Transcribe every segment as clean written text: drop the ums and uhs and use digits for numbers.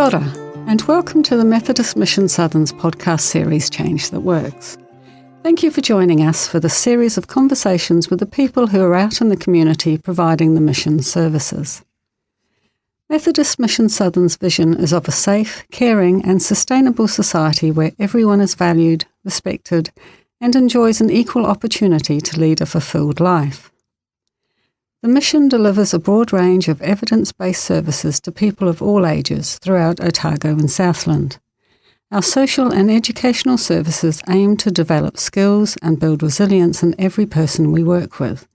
Kia ora, and welcome to the Methodist Mission Southern's podcast series, Change That Works. Thank you for joining us for this series of conversations with the people who are out in the community providing the mission services. Methodist Mission Southern's vision is of a safe, caring and sustainable society where everyone is valued, respected and enjoys an equal opportunity to lead a fulfilled life. The mission delivers a broad range of evidence-based services to people of all ages throughout Otago and Southland. Our social and educational services aim to develop skills and build resilience in every person we work with,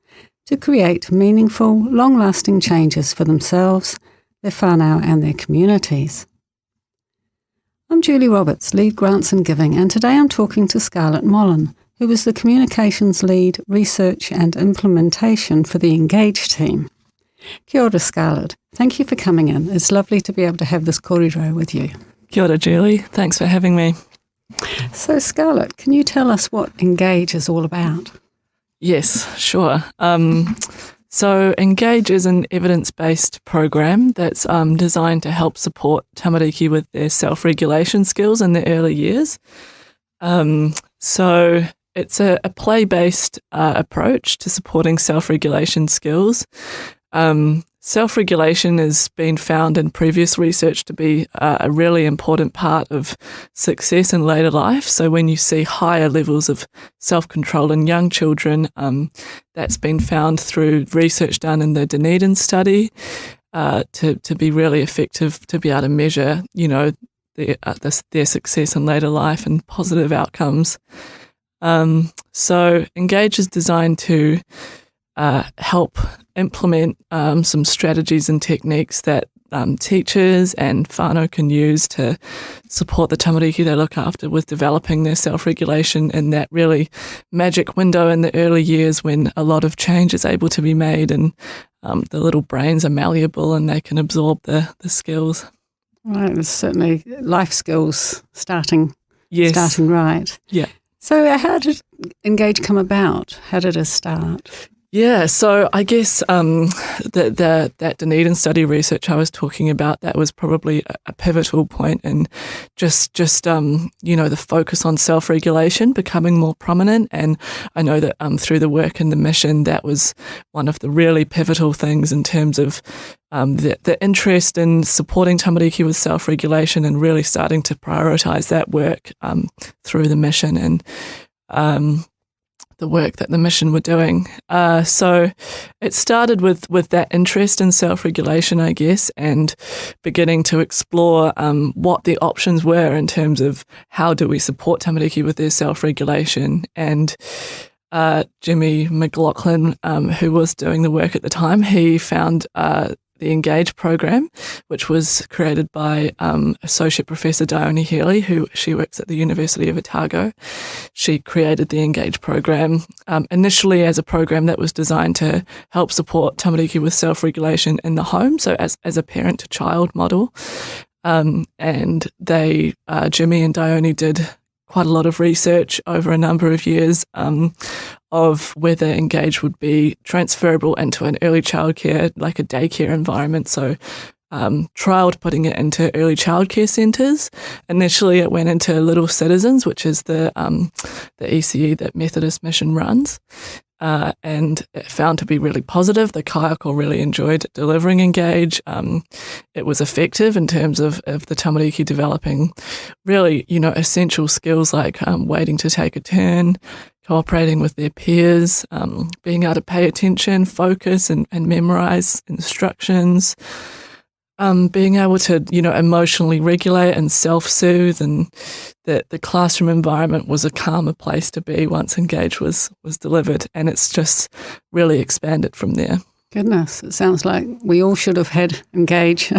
to create meaningful, long-lasting changes for themselves, their whānau and their communities. I'm Julie Roberts, Lead Grants and Giving, and today I'm talking to Scarlet Mollan, who is the Communications Lead, Research and Implementation for the Engage team. Kia ora, Scarlet. Thank you for coming in. It's lovely to be able to have this kōrero with you. Kia ora, Julie. Thanks for having me. So, Scarlet, can you tell us what Engage is all about? Yes, sure. So Engage is an evidence-based program that's designed to help support tamariki with their self-regulation skills in their early years. So it's a play-based approach to supporting self-regulation skills. Self-regulation has been found in previous research to be a really important part of success in later life. So when you see higher levels of self-control in young children, that's been found through research done in the Dunedin study to be really effective to be able to measure, their success in later life and positive outcomes. So Engage is designed to help implement some strategies and techniques that teachers and whānau can use to support the tamariki they look after with developing their self-regulation in that really magic window in the early years when a lot of change is able to be made and the little brains are malleable and they can absorb the skills. Right, there's certainly life skills starting right. Yeah. So how did Engage come about? How did it start? Yeah, so I guess that Dunedin study research I was talking about, that was probably a pivotal point in just the focus on self-regulation becoming more prominent. And I know that through the work in the mission, that was one of the really pivotal things in terms of the interest in supporting tamariki with self-regulation and really starting to prioritise that work through the mission and the work that the mission were doing. So it started with that interest in self-regulation, I guess, and beginning to explore what the options were in terms of how do we support tamariki with their self-regulation. And Jimmy McLaughlin, who was doing the work at the time, he found the Engage program, which was created by Associate Professor Dione Healy, she works at the University of Otago. She created the Engage program initially as a program that was designed to help support tamariki with self-regulation in the home, so as a parent-to-child model. And they, Jimmy and Dione, did quite a lot of research over a number of years of whether Engage would be transferable into an early childcare, like a daycare environment. So trialled putting it into early childcare centres. Initially it went into Little Citizens, which is the ECE that Methodist Mission runs. And it found to be really positive. The kaiako really enjoyed delivering Engage. It was effective in terms of the tamariki developing really, essential skills like waiting to take a turn, cooperating with their peers, being able to pay attention, focus and memorise instructions, being able to, emotionally regulate and self-soothe, and that the classroom environment was a calmer place to be once Engage was delivered, and it's just really expanded from there. Goodness, it sounds like we all should have had Engage.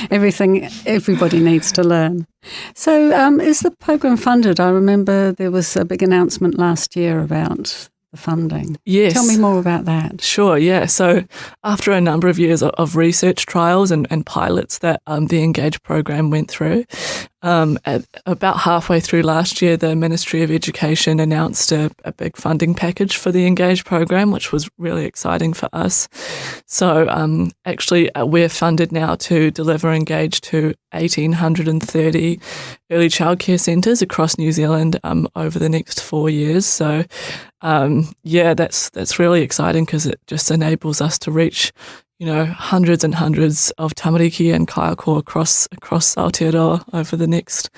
Everybody needs to learn. So is the program funded? I remember there was a big announcement last year about the funding. Yes. Tell me more about that. Sure, yeah. So after a number of years of research trials and pilots that the Engage program went through, At about halfway through last year, the Ministry of Education announced a big funding package for the Engage program, which was really exciting for us. So actually, we're funded now to deliver Engage to 1,830 early childcare centres across New Zealand over the next 4 years. So that's really exciting because it just enables us to reach hundreds and hundreds of tamariki and kaiako across Aotearoa over the next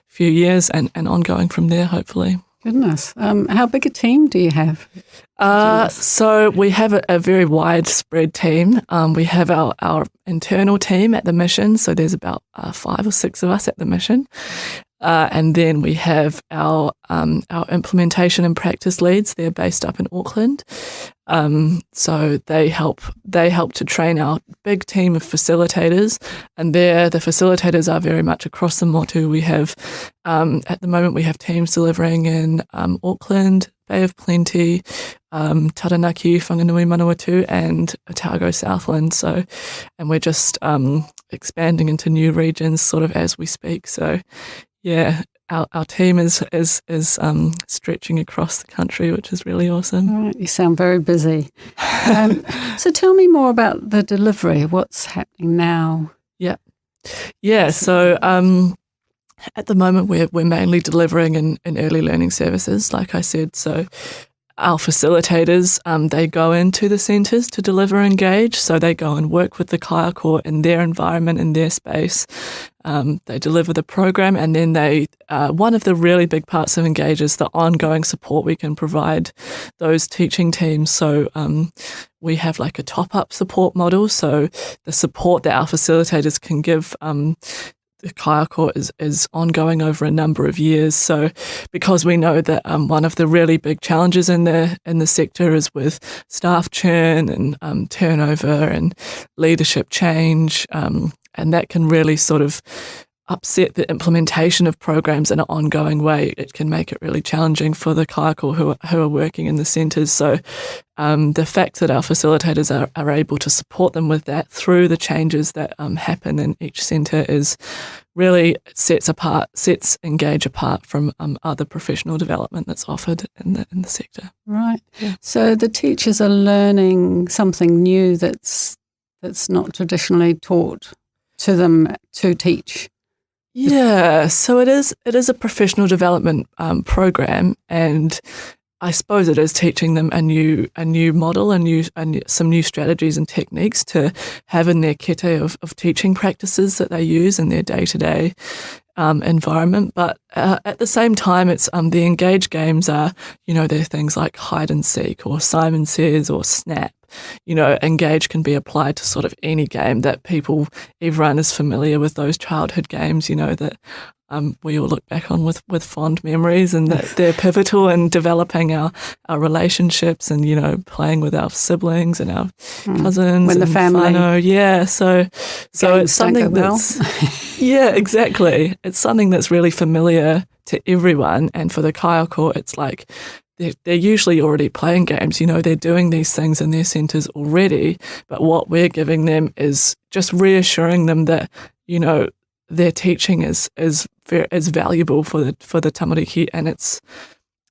few years and ongoing from there, hopefully. Goodness. How big a team do you have? So we have a very widespread team. We have our internal team at the mission, so there's about 5 or 6 of us at the mission. And then we have our implementation and practice leads. They're based up in Auckland. So they help to train our big team of facilitators, and the facilitators are very much across the motu. We have at the moment we have teams delivering in Auckland, Bay of Plenty, Taranaki, Whanganui, Manawatu, and Otago Southland. So, and we're just expanding into new regions sort of as we speak. So, yeah, our team is stretching across the country, which is really awesome. All right, you sound very busy. So tell me more about the delivery. What's happening now? Yeah. So at the moment, we're mainly delivering in early learning services, like I said. So our facilitators, they go into the centres to deliver Engage. So they go and work with the kaiako in their environment, in their space. They deliver the program, and then one of the really big parts of Engage is the ongoing support we can provide those teaching teams. So we have like a top-up support model. So the support that our facilitators can give the kaiako is ongoing over a number of years. So because we know that one of the really big challenges in the sector is with staff churn and turnover and leadership change, and that can really sort of upset the implementation of programs in an ongoing way. It can make it really challenging for the kaiako who are working in the centres. So the fact that our facilitators are able to support them with that through the changes that happen in each centre is really sets Engage apart from other professional development that's offered in the sector. Right. Yeah. So the teachers are learning something new that's not traditionally taught to them to teach. Yeah, so it is a professional development program, and I suppose it is teaching them a new model, and some new strategies and techniques to have in their kete of teaching practices that they use in their day-to-day environment. But at the same time, it's the Engage games are, they're things like hide and seek or Simon Says or Snap. Engage can be applied to sort of any game that everyone is familiar with those childhood games, that we all look back on with fond memories, and that they're pivotal in developing our relationships and, playing with our siblings and our cousins. When the family. Whānau. Yeah, so it's something that's... Yeah, exactly. It's something that's really familiar to everyone, and for the kaiako, it's like they're usually already playing games. They're doing these things in their centres already, but what we're giving them is just reassuring them that, their teaching is valuable for the tamariki, and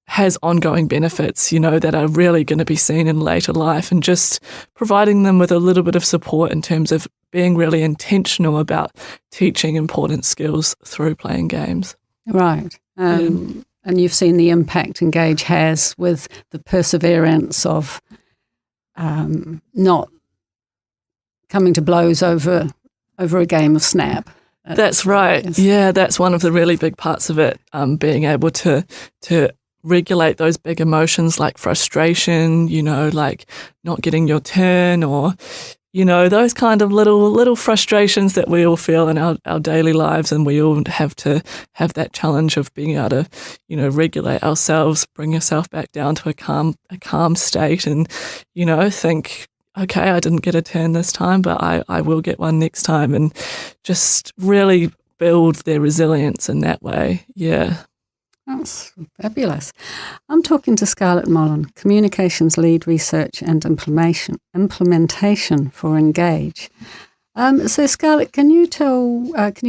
has ongoing benefits, that are really going to be seen in later life, and just providing them with a little bit of support in terms of being really intentional about teaching important skills through playing games. Right. And you've seen the impact Engage has with the perseverance of not coming to blows over a game of Snap. That's right. Yes. Yeah, that's one of the really big parts of it, being able to regulate those big emotions like frustration, like not getting your turn, or those kind of little frustrations that we all feel in our daily lives, and we all have to have that challenge of being able to, regulate ourselves, bring yourself back down to a calm state, and, think, okay, I didn't get a turn this time, but I will get one next time, and just really build their resilience in that way. Yeah. That's fabulous. I'm talking to Scarlet Mollan, Communications Lead Research and Implementation for Engage. So Scarlett, can you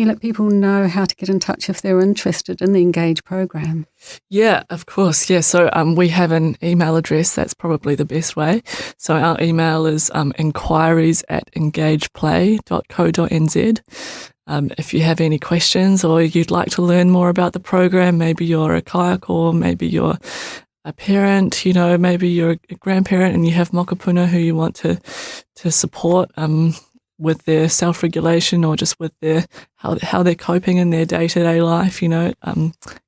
let people know how to get in touch if they're interested in the Engage program? Yeah, of course. Yeah, so we have an email address. That's probably the best way. So our email is inquiries@engageplay.co.nz. If you have any questions or you'd like to learn more about the program, maybe you're a kaiako, maybe you're a parent, maybe you're a grandparent and you have mokopuna who you want to support with their self-regulation or just with their how they're coping in their day-to-day life, get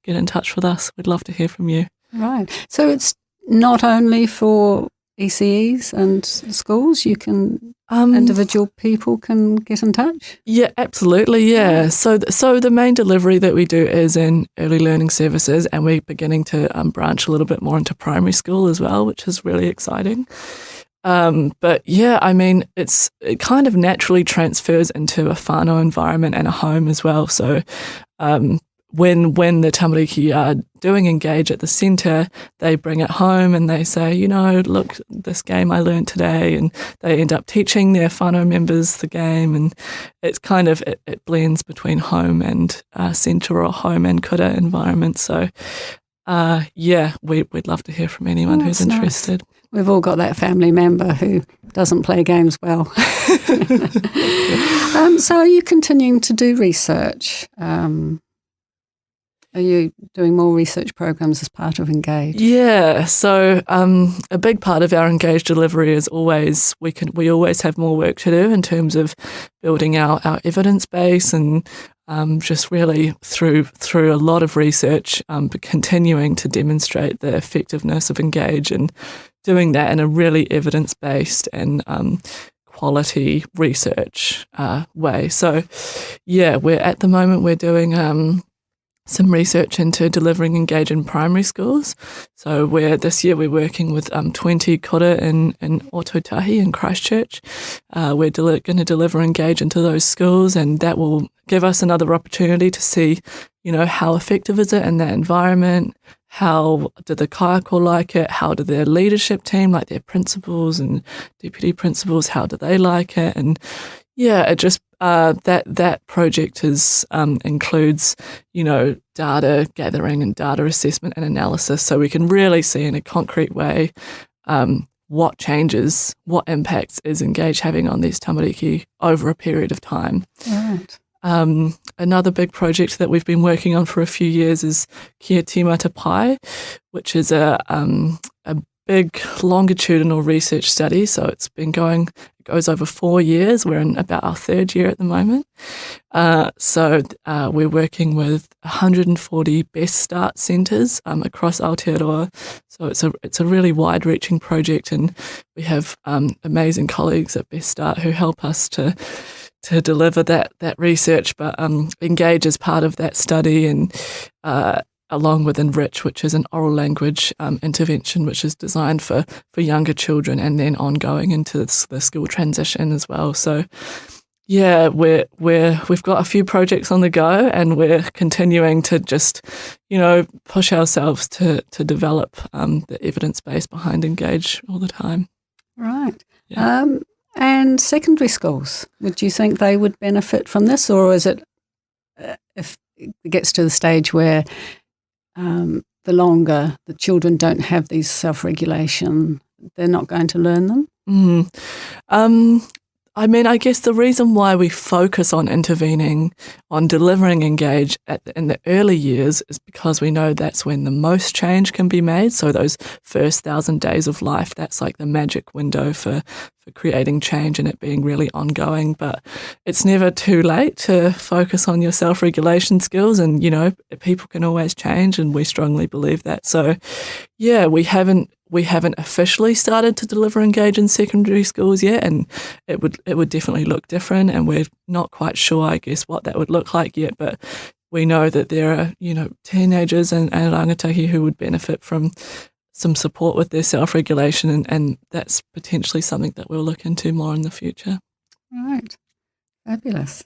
in touch with us. We'd love to hear from you. Right. So it's not only for ECEs and schools, you can individual people can get in touch? Yeah, absolutely, yeah. So the main delivery that we do is in early learning services, and we're beginning to branch a little bit more into primary school as well, which is really exciting. But yeah, I mean, it kind of naturally transfers into a whānau environment and a home as well. So when the tamariki are doing Engage at the centre, they bring it home and they say, look, this game I learned today, and they end up teaching their whānau members the game, and it's kind of, it blends between home and centre or home and kura environment. So we'd love to hear from anyone who's interested. Nice. We've all got that family member who doesn't play games well. So are you continuing to do research? Are you doing more research programs as part of Engage? Yeah, so a big part of our Engage delivery is always we always have more work to do in terms of building our evidence base and just really through a lot of research, but continuing to demonstrate the effectiveness of Engage and doing that in a really evidence-based and quality research way. So yeah, at the moment we're doing some research into delivering Engage in primary schools. So this year we're working with 20 kura in Ototahi in Christchurch. We're going to deliver Engage into those schools, and that will give us another opportunity to see, how effective is it in that environment? How do the kaiako like it? How do their leadership team, like their principals and deputy principals, how do they like it? And yeah, it just that project includes, data gathering and data assessment and analysis, so we can really see in a concrete way what changes, what impacts is Engage having on these tamariki over a period of time. Right. Another big project that we've been working on for a few years is Kaimatapaki, which is a big longitudinal research study. So it goes over 4 years. We're in about our 3rd year at the moment. So we're working with 140 Best Start centres across Aotearoa. So it's a really wide-reaching project, and we have amazing colleagues at Best Start who help us to deliver that research. But Engage is part of that study, and along with Enrich, which is an oral language intervention, which is designed for younger children and then ongoing into the school transition as well. So yeah, we've got a few projects on the go, and we're continuing to just, push ourselves to develop the evidence base behind Engage all the time. Right. Yeah. And secondary schools, would you think they would benefit from this, or is it if it gets to the stage where the longer the children don't have these self-regulation, they're not going to learn them? I mean, I guess the reason why we focus on intervening, on delivering Engage in the early years is because we know that's when the most change can be made. So those first 1,000 days of life, that's like the magic window for creating change and it being really ongoing. But it's never too late to focus on your self-regulation skills, and, people can always change, and we strongly believe that. So yeah, we haven't officially started to deliver Engage in secondary schools yet, and it would definitely look different, and we're not quite sure, I guess, what that would look like yet. But we know that there are, teenagers and rangatahi who would benefit from some support with their self-regulation, and that's potentially something that we'll look into more in the future. Right. Fabulous.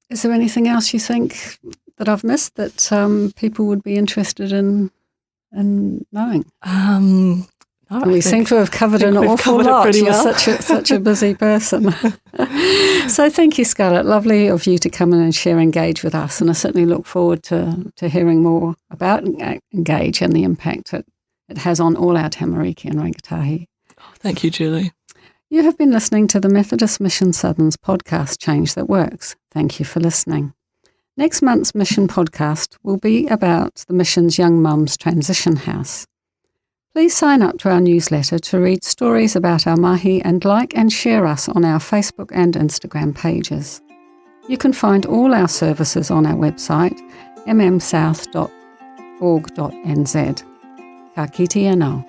Is there anything else you think that I've missed that people would be interested in knowing? No, we seem to have covered an awful lot. Pretty well. You're such a busy person. So thank you, Scarlet. Lovely of you to come in and share Engage with us. And I certainly look forward to hearing more about Engage and the impact it has on all our tamariki and rangatahi. Oh, thank you, Julie. You have been listening to the Methodist Mission Southern's podcast, Change That Works. Thank you for listening. Next month's Mission podcast will be about the Mission's Young Mums Transition House. Please sign up to our newsletter to read stories about our mahi and like and share us on our Facebook and Instagram pages. You can find all our services on our website, mmsouth.org.nz. Ka kite anō.